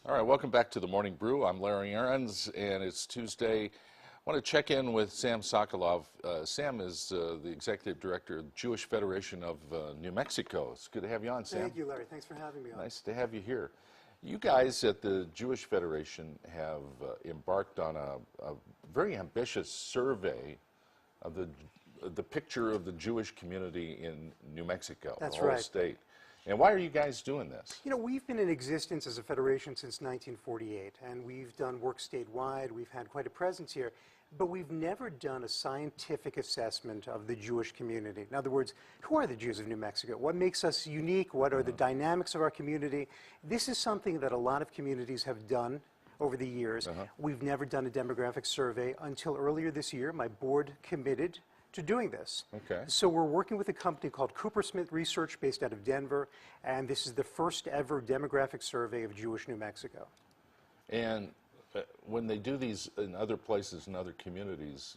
All right, welcome back to the Morning Brew. I'm Larry Ahrens, and it's Tuesday. I want to check in with Sam Sokolove. Sam is the Executive Director of the Jewish Federation of New Mexico. It's good to have you on, Sam. Thank you, Larry. Thanks for having me on. Nice to have you here. You guys at the Jewish Federation have embarked on a very ambitious survey of the picture of the Jewish community in New Mexico, That's the whole right. state. And why are you guys doing this? You know, we've been in existence as a federation since 1948, and we've done work statewide. We've had quite a presence here, but we've never done a scientific assessment of the Jewish community. In other words, who are the Jews of New Mexico? What makes us unique? What are the dynamics of our community? This is something that a lot of communities have done over the years. We've never done a demographic survey until earlier this year. My board committed to doing this. Okay. So we're working with a company called Cooper Smith Research based out of Denver, and this is the first ever demographic survey of Jewish New Mexico. And when they do these in other places, in other communities,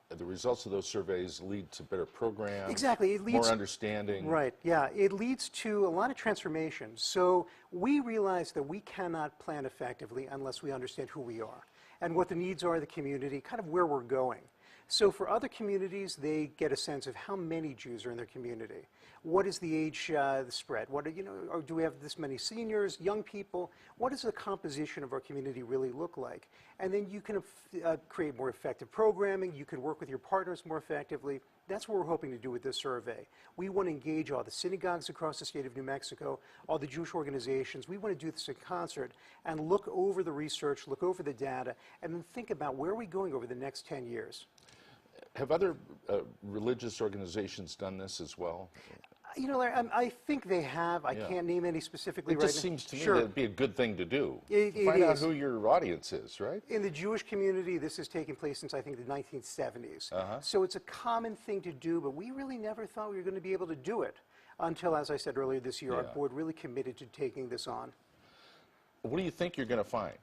the results of those surveys lead to better programs, Exactly. It leads, more understanding. Right, yeah. It leads to a lot of transformation. So we realize that we cannot plan effectively unless we understand who we are and what the needs are of the community, kind of where we're going. So for other communities, they get a sense of how many Jews are in their community. What is the age the spread? What or do we have this many seniors, young people? What does the composition of our community really look like? And then you can create more effective programming. You can work with your partners more effectively. That's what we're hoping to do with this survey. We want to engage all the synagogues across the state of New Mexico, all the Jewish organizations. We want to do this in concert and look over the research, look over the data, and then think about where are we going over the next 10 years. Have other religious organizations done this as well? You know, Larry, I think they have. I can't name any specifically It right now. just seems to me Sure. that it'd be a good thing to do. It Find out is. who your audience is, right? In the Jewish community, this has taken place since, I think, the 1970s. So it's a common thing to do, but we really never thought we were going to be able to do it until, as I said earlier this year, our board really committed to taking this on. What do you think you're going to find?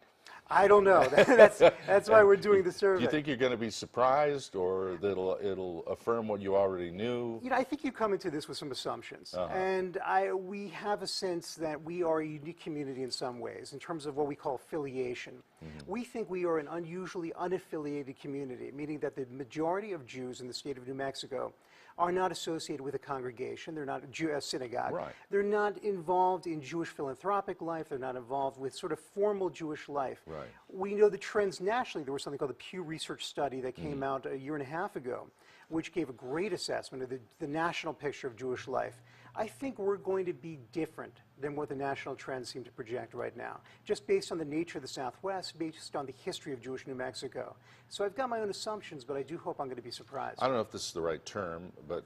I don't know. That's why we're doing the survey. Do you think you're going to be surprised, or that it'll affirm what you already knew? You know, I think you come into this with some assumptions, and we have a sense that we are a unique community in some ways, in terms of what we call affiliation. We think we are an unusually unaffiliated community, meaning that the majority of Jews in the state of New Mexico are not associated with a congregation. They're not a synagogue. Right. They're not involved in Jewish philanthropic life. They're not involved with sort of formal Jewish life. Right. We know the trends nationally. There was something called the Pew Research study that came out a year and a half ago, which gave a great assessment of the national picture of Jewish life. I think we're going to be different than what the national trends seem to project right now, just based on the nature of the Southwest, based on the history of Jewish New Mexico. So I've got my own assumptions, but I do hope I'm going to be surprised. I don't know if this is the right term, but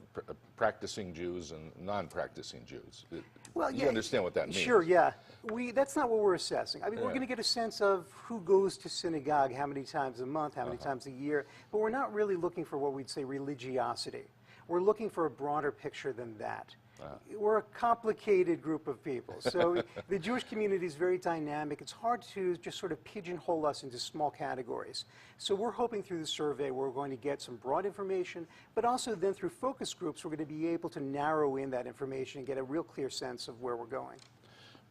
practicing Jews and non-practicing Jews. Well, you understand what that means? Sure, yeah. That's not what we're assessing. I mean, we're going to get a sense of who goes to synagogue, how many times a month, how many times a year, but we're not really looking for what we'd say religiosity. We're looking for a broader picture than that. We're a complicated group of people. So the Jewish community is very dynamic. It's hard to just sort of pigeonhole us into small categories. So we're hoping through the survey we're going to get some broad information, but also then through focus groups we're going to be able to narrow in that information and get a real clear sense of where we're going.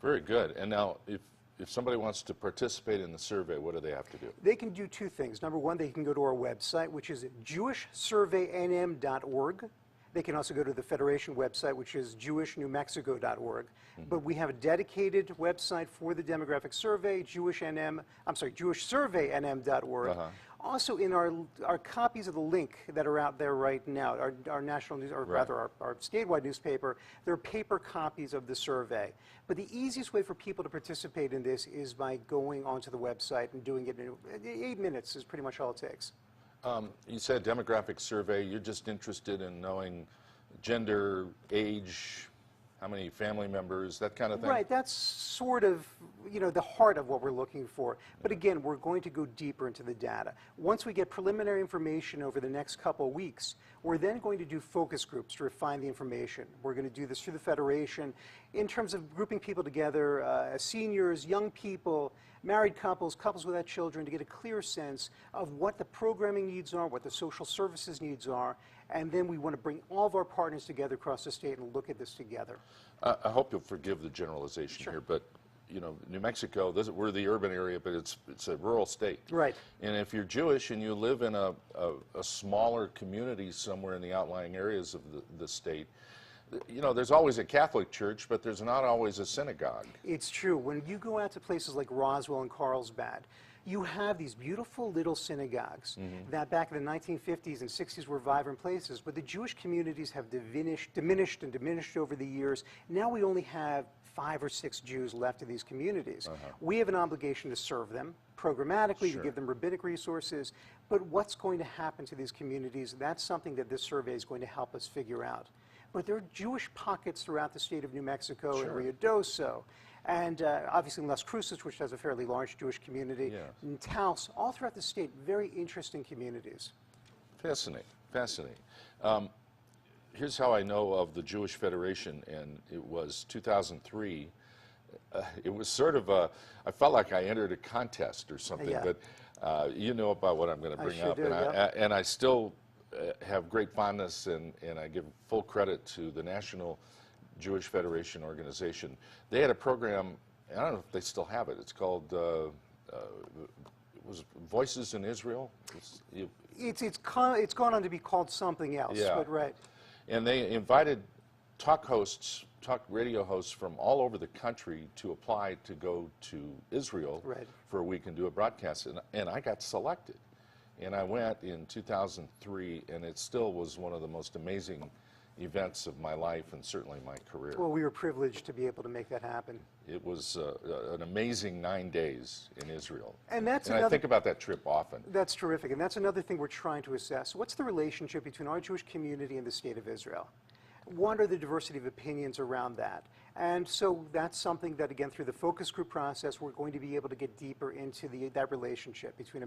Very good. And now, if somebody wants to participate in the survey, what do they have to do? They can do two things. Number one, they can go to our website, which is jewishsurveynm.org. They can also go to the Federation website, which is jewishnewmexico.org. But we have a dedicated website for the demographic survey, jewishsurveynm.org. Also, in our copies of the link that are out there right now, our national news, or rather our statewide newspaper, there are paper copies of the survey. But the easiest way for people to participate in this is by going onto the website and doing it in 8 minutes is pretty much all it takes. You said demographic survey. You're just interested in knowing gender, age, how many family members, that kind of thing? Right. That's sort of, the heart of what we're looking for. But again, we're going to go deeper into the data. Once we get preliminary information over the next couple of weeks, we're then going to do focus groups to refine the information. We're going to do this through the Federation in terms of grouping people together, seniors, young people, married couples, couples without children, to get a clear sense of what the programming needs are, what the social services needs are, and then we want to bring all of our partners together across the state and look at this together. I hope you'll forgive the generalization here, but you know, New Mexico, we're the urban area, but it's a rural state. Right. And if you're Jewish and you live in a smaller community somewhere in the outlying areas of the state, you know, there's always a Catholic church, but there's not always a synagogue. It's true. When you go out to places like Roswell and Carlsbad, you have these beautiful little synagogues that back in the 1950s and 60s were vibrant places, but the Jewish communities have diminished over the years. Now we only have 5 or 6 Jews left in these communities. We have an obligation to serve them programmatically, to give them rabbinic resources, but what's going to happen to these communities, that's something that this survey is going to help us figure out. But there are Jewish pockets throughout the state of New Mexico, in Ruidoso, and obviously in Las Cruces, which has a fairly large Jewish community, in Taos, all throughout the state, very interesting communities. Fascinating, fascinating. Here's how I know of the Jewish Federation, and it was 2003. It was sort of I felt like I entered a contest or something, but you know about what I'm going to bring up. And I still have great fondness, and I give full credit to the National Jewish Federation organization. They had a program, I don't know if they still have it, it's called, it was Voices in Israel? It's gone on to be called something else, but right. And they invited talk radio hosts from all over the country to apply to go to Israel for a week and do a broadcast, and I got selected. And I went in 2003, and it still was one of the most amazing events of my life and certainly my career. Well, we were privileged to be able to make that happen. It was an amazing 9 days in Israel. And I think about that trip often. That's terrific, and that's another thing we're trying to assess. What's the relationship between our Jewish community and the state of Israel? What are the diversity of opinions around that? And so that's something that, again, through the focus group process, we're going to be able to get deeper into that relationship between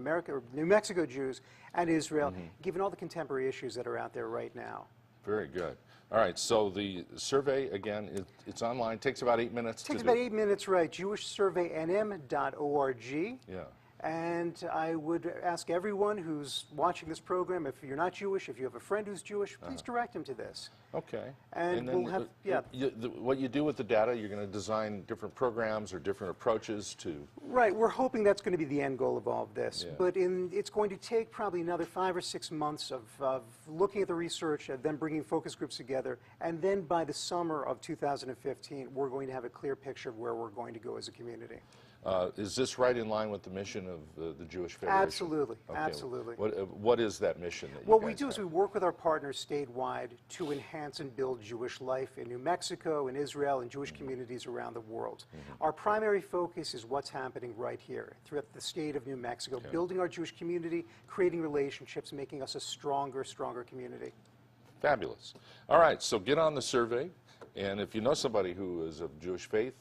New Mexico Jews and Israel, given all the contemporary issues that are out there right now. Very good. All right, so the survey, again, it's online. Takes about 8 minutes to do. Takes about 8 minutes, right. JewishSurveyNM.org. Yeah. And I would ask everyone who's watching this program, if you're not Jewish, if you have a friend who's Jewish, please direct him to this. Okay. And then we'll have, what you do with the data, you're going to design different programs or different approaches to... Right. We're hoping that's going to be the end goal of all of this. But it's going to take probably another 5 or 6 months of looking at the research, and then bringing focus groups together. And then by the summer of 2015, we're going to have a clear picture of where we're going to go as a community. Is this right in line with the mission of the Jewish Federation? Absolutely, absolutely. What is that mission that you What guys we do is we work with our partners statewide to enhance and build Jewish life in New Mexico, in Israel, and Jewish communities around the world. Our primary focus is what's happening right here throughout the state of New Mexico, building our Jewish community, creating relationships, making us a stronger community. Fabulous. All right, so get on the survey. And if you know somebody who is of Jewish faith,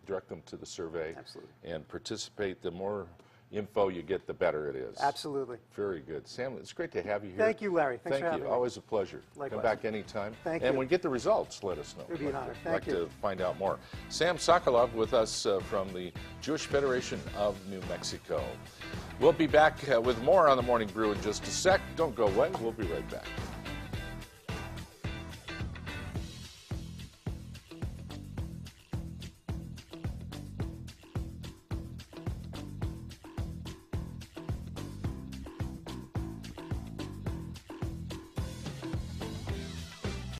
direct them to the survey. Absolutely. And participate. The more info you get, the better it is. Absolutely. Very good. Sam, it's great to have you here. Thank you, Larry. Thanks for having me. Always a pleasure. Likewise. Come back anytime. Thank and you. when you get the results, let us know. It would be an honor. I'd like to find out more. Sam Sokolove with us from the Jewish Federation of New Mexico. We'll be back with more on the Morning Brew in just a sec. Don't go away. We'll be right back.